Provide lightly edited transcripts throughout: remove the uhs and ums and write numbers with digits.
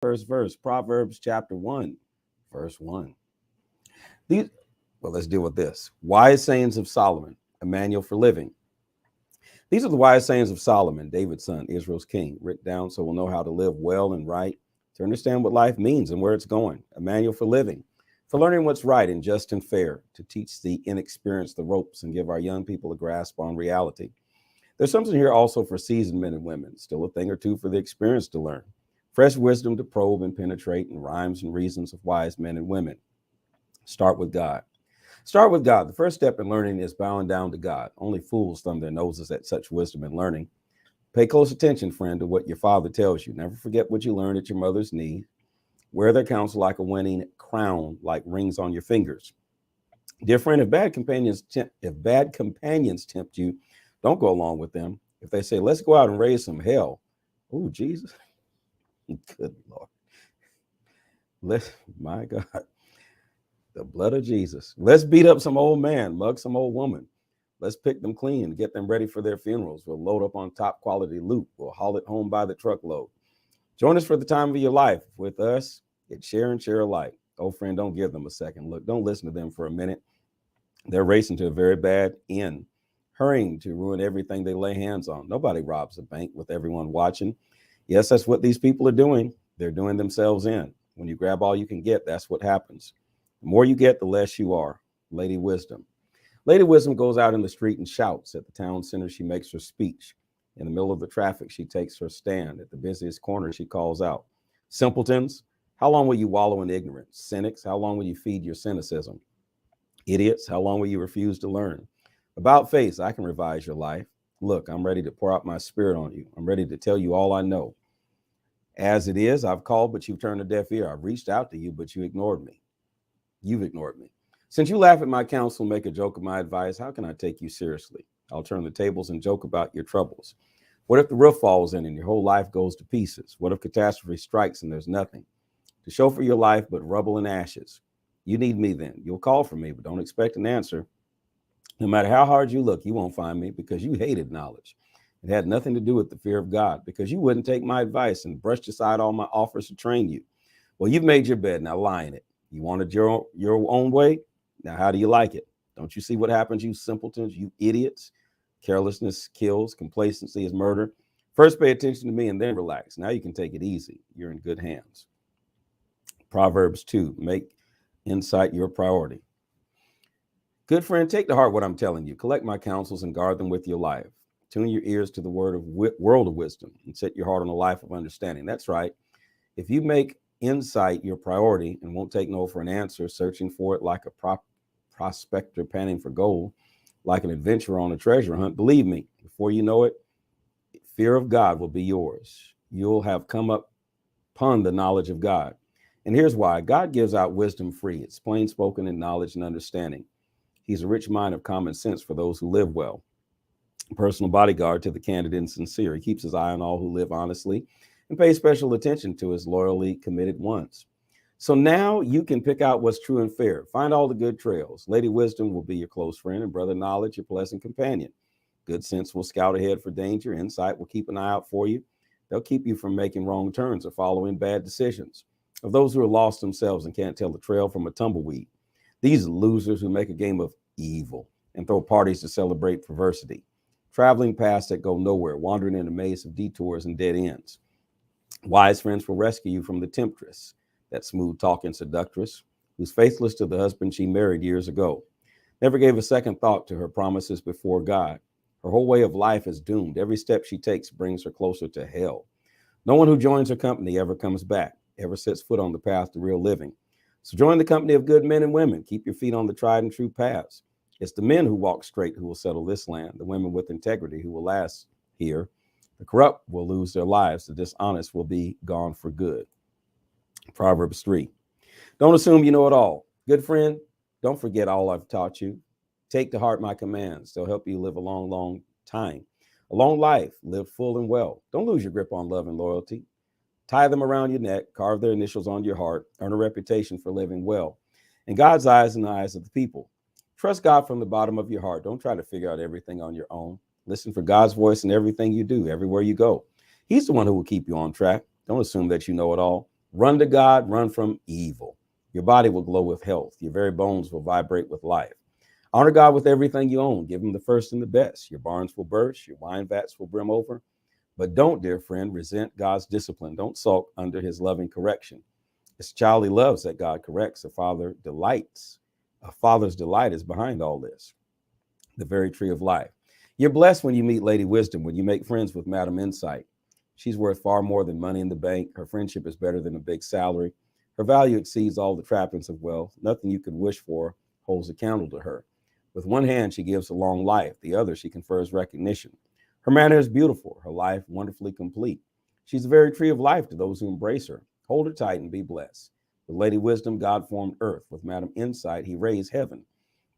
First verse, Proverbs chapter 1, verse 1. These, well, let's deal with this. Wise sayings of Solomon, a manual for living. These are the wise sayings of Solomon, David's son, Israel's king, written down so we'll know how to live well and right, to understand what life means and where it's going. A manual for living, for learning what's right and just and fair, to teach the inexperienced the ropes and give our young people a grasp on reality. There's something here also for seasoned men and women, still a thing or two for the experienced to learn. Fresh wisdom to probe and penetrate, and rhymes and reasons of wise men and women. Start with God. Start with God. The first step in learning is bowing down to God. Only fools thumb their noses at such wisdom and learning. Pay close attention, friend, to what your father tells you. Never forget what you learned at your mother's knee. Wear their counsel like a winning crown, like rings on your fingers. Dear friend, if bad companions tempt you, don't go along with them. If they say, let's go out and raise some hell. Oh, Jesus. Good Lord. My God. The blood of Jesus. Let's beat up some old man, mug some old woman. Let's pick them clean and get them ready for their funerals. We'll load up on top quality loot. We'll haul it home by the truckload. Join us for the time of your life. With us, it's share and share alike. Oh, friend, don't give them a second look. Don't listen to them for a minute. They're racing to a very bad end, hurrying to ruin everything they lay hands on. Nobody robs a bank with everyone watching. Yes, that's what these people are doing. They're doing themselves in. When you grab all you can get, that's what happens. The more you get, the less you are. Lady Wisdom. Lady Wisdom goes out in the street and shouts. At the town center, she makes her speech. In the middle of the traffic, she takes her stand. At the busiest corner, she calls out, simpletons, how long will you wallow in ignorance? Cynics, how long will you feed your cynicism? Idiots, how long will you refuse to learn? About face, I can revise your life. Look, I'm ready to pour out my spirit on you. I'm ready to tell you all I know. As it is, I've called, but you've turned a deaf ear. I've reached out to you, but you ignored me. You've ignored me. Since you laugh at my counsel, make a joke of my advice, how can I take you seriously? I'll turn the tables and joke about your troubles. What if the roof falls in and your whole life goes to pieces? What if catastrophe strikes and there's nothing to show for your life but rubble and ashes? You need me then. You'll call for me, but don't expect an answer. No matter how hard you look, you won't find me because you hated knowledge. It had nothing to do with the fear of God because you wouldn't take my advice and brushed aside all my offers to train you. Well, you've made your bed, now lie in it. You wanted your own way? Now, how do you like it? Don't you see what happens, you simpletons, you idiots? Carelessness kills. Complacency is murder. First, pay attention to me and then relax. Now you can take it easy. You're in good hands. Proverbs 2, make insight your priority. Good friend, take to heart what I'm telling you. Collect my counsels and guard them with your life. Tune your ears to the world of wisdom and set your heart on a life of understanding. That's right. If you make insight your priority and won't take no for an answer, searching for it like a prospector panning for gold, like an adventurer on a treasure hunt, believe me, before you know it, fear of God will be yours. You'll have come up upon the knowledge of God. And here's why. God gives out wisdom free. It's plain spoken in knowledge and understanding. He's a rich mind of common sense for those who live well. Personal bodyguard to the candid and sincere. He keeps his eye on all who live honestly and pays special attention to his loyally committed ones. So now you can pick out what's true and fair. Find all the good trails. Lady Wisdom will be your close friend and Brother Knowledge your pleasant companion. Good sense will scout ahead for danger. Insight will keep an eye out for you. They'll keep you from making wrong turns or following bad decisions. Of those who are lost themselves and can't tell the trail from a tumbleweed. These are losers who make a game of evil and throw parties to celebrate perversity. Traveling paths that go nowhere, wandering in a maze of detours and dead ends. Wise friends will rescue you from the temptress, that smooth-talking seductress, who's faithless to the husband she married years ago. Never gave a second thought to her promises before God. Her whole way of life is doomed. Every step she takes brings her closer to hell. No one who joins her company ever comes back, ever sets foot on the path to real living. So join the company of good men and women. Keep your feet on the tried and true paths. It's the men who walk straight who will settle this land, the women with integrity who will last here. The corrupt will lose their lives. The dishonest will be gone for good. Proverbs 3. Don't assume you know it all. Good friend, don't forget all I've taught you. Take to heart my commands. They'll help you live a long, long time. A long life, live full and well. Don't lose your grip on love and loyalty. Tie them around your neck, carve their initials on your heart, earn a reputation for living well. In God's eyes and the eyes of the people. Trust God from the bottom of your heart. Don't try to figure out everything on your own. Listen for God's voice in everything you do, everywhere you go. He's the one who will keep you on track. Don't assume that you know it all. Run to God, run from evil. Your body will glow with health. Your very bones will vibrate with life. Honor God with everything you own. Give him the first and the best. Your barns will burst. Your wine vats will brim over. But don't, dear friend, resent God's discipline. Don't sulk under his loving correction. It's child he loves that God corrects. A father delights. A father's delight is behind all this. The very tree of life. You're blessed when you meet Lady Wisdom, when you make friends with Madam Insight. She's worth far more than money in the bank. Her friendship is better than a big salary. Her value exceeds all the trappings of wealth. Nothing you could wish for holds a candle to her. With one hand, she gives a long life. The other, she confers recognition. Her manner is beautiful. Her life wonderfully complete. She's the very tree of life to those who embrace her. Hold her tight and be blessed. With Lady Wisdom, God formed earth. With Madam Insight, he raised heaven.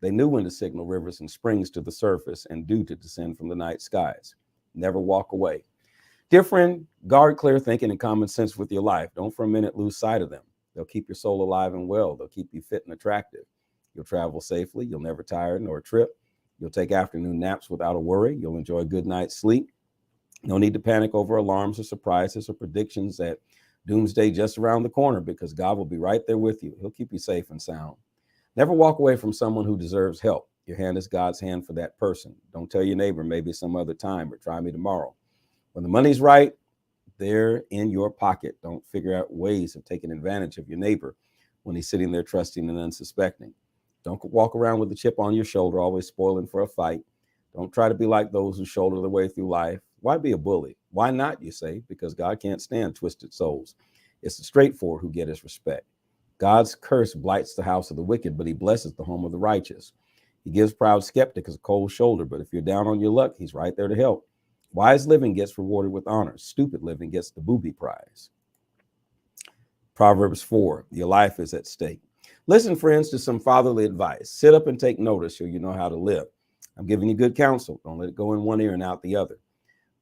They knew when to signal rivers and springs to the surface and dew to descend from the night skies. Never walk away. Dear friend, guard clear thinking and common sense with your life. Don't for a minute lose sight of them. They'll keep your soul alive and well. They'll keep you fit and attractive. You'll travel safely. You'll never tire nor trip. You'll take afternoon naps without a worry. You'll enjoy a good night's sleep. No need to panic over alarms or surprises or predictions that doomsday just around the corner, because God will be right there with you. He'll keep you safe and sound. Never walk away from someone who deserves help. Your hand is God's hand for that person. Don't tell your neighbor maybe some other time or try me tomorrow. When the money's right, they're in your pocket. Don't figure out ways of taking advantage of your neighbor when he's sitting there trusting and unsuspecting. Don't walk around with a chip on your shoulder, always spoiling for a fight. Don't try to be like those who shoulder their way through life. Why be a bully? Why not, you say? Because God can't stand twisted souls. It's the straightforward who get his respect. God's curse blights the house of the wicked, but he blesses the home of the righteous. He gives proud skeptics a cold shoulder, but if you're down on your luck, he's right there to help. Wise living gets rewarded with honor. Stupid living gets the booby prize. Proverbs 4, your life is at stake. Listen, friends, to some fatherly advice. Sit up and take notice so you know how to live. I'm giving you good counsel. Don't let it go in one ear and out the other.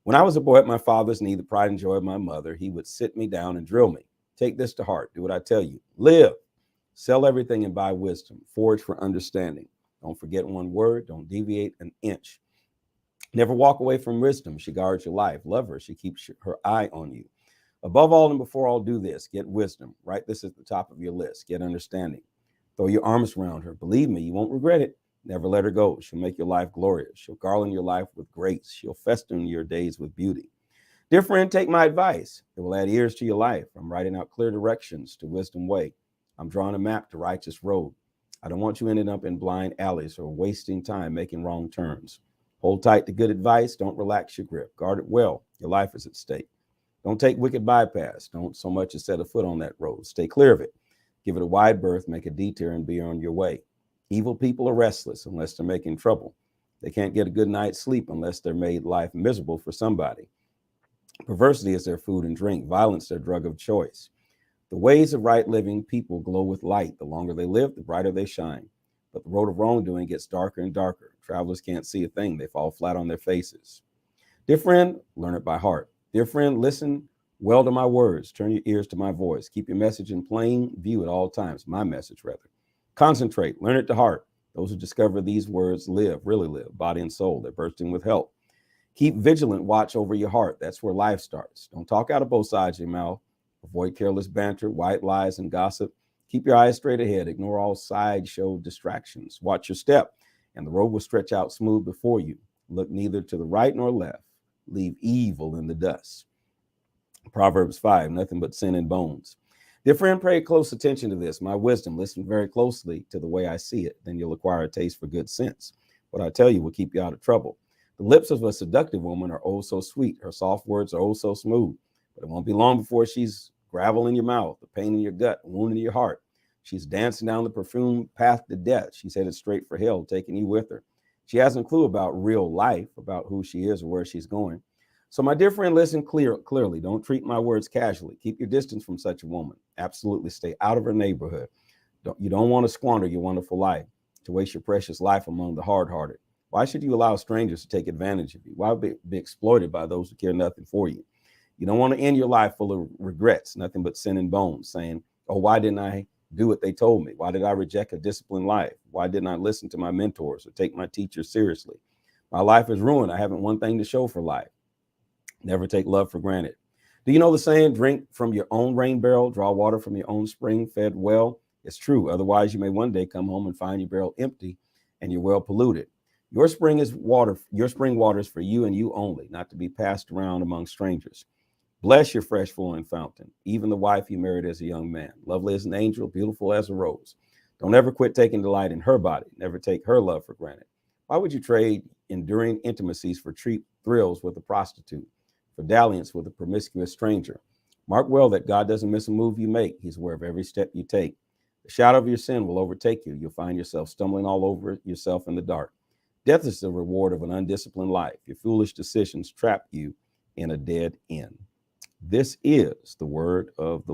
When I was a boy at my father's knee, the pride and joy of my mother, he would sit me down and drill me. Take this to heart. Do what I tell you. Live. Sell everything and buy wisdom. Forge for understanding. Don't forget one word. Don't deviate an inch. Never walk away from wisdom. She guards your life. Love her. She keeps her eye on you. Above all and before all, do this. Get wisdom. Write this at the top of your list. Get understanding. Throw your arms around her. Believe me, you won't regret it. Never let her go. She'll make your life glorious. She'll garland your life with grace. She'll festoon your days with beauty. Dear friend, take my advice. It will add years to your life. I'm writing out clear directions to wisdom way. I'm drawing a map to righteous road. I don't want you ending up in blind alleys or wasting time making wrong turns. Hold tight to good advice. Don't relax your grip. Guard it well. Your life is at stake. Don't take wicked bypass. Don't so much as set a foot on that road. Stay clear of it. Give it a wide berth, make a detour, and be on your way. Evil people are restless unless they're making trouble. They can't get a good night's sleep unless they're made life miserable for somebody. Perversity is their food and drink. Violence their drug of choice. The ways of right living people glow with light. The longer they live, the brighter they shine. But the road of wrongdoing gets darker and darker. Travelers can't see a thing. They fall flat on their faces. Dear friend, learn it by heart. Dear friend, listen well to my words. Turn your ears to my voice. Keep your message in plain view at all times. My message, rather. Concentrate. Learn it to heart. Those who discover these words live, really live, body and soul. They're bursting with help. Keep vigilant watch over your heart. That's where life starts. Don't talk out of both sides of your mouth. Avoid careless banter, white lies, and gossip. Keep your eyes straight ahead. Ignore all sideshow distractions. Watch your step, and the road will stretch out smooth before you. Look neither to the right nor left. Leave evil in the dust. Proverbs 5, nothing but sin and bones. Dear friend, pay close attention to this. My wisdom, listen very closely to the way I see it. Then you'll acquire a taste for good sense. What I tell you will keep you out of trouble. The lips of a seductive woman are oh so sweet. Her soft words are oh so smooth. But it won't be long before she's gravel in your mouth, the pain in your gut, wound in your heart. She's dancing down the perfumed path to death. She's headed straight for hell, taking you with her. She hasn't a clue about real life, about who she is or where she's going. So my dear friend, listen clearly. Don't treat my words casually. Keep your distance from such a woman. Absolutely stay out of her neighborhood. You don't want to squander your wonderful life, to waste your precious life among the hard-hearted. Why should you allow strangers to take advantage of you? Why be exploited by those who care nothing for you? You don't want to end your life full of regrets, nothing but sin and bones, saying, oh, why didn't I do what they told me? Why did I reject a disciplined life? Why didn't I listen to my mentors or take my teachers seriously? My life is ruined. I haven't one thing to show for life. Never take love for granted. Do you know the saying, drink from your own rain barrel, draw water from your own spring fed well? It's true. Otherwise, you may one day come home and find your barrel empty and your well polluted. Your spring water is for you and you only, not to be passed around among strangers. Bless your fresh flowing fountain, even the wife you married as a young man, lovely as an angel, beautiful as a rose. Don't ever quit taking delight in her body. Never take her love for granted. Why would you trade enduring intimacies for cheap thrills with a prostitute, for dalliance with a promiscuous stranger? Mark well that God doesn't miss a move you make. He's aware of every step you take. The shadow of your sin will overtake you. You'll find yourself stumbling all over yourself in the dark. Death is the reward of an undisciplined life. Your foolish decisions trap you in a dead end. This is the word of the Lord.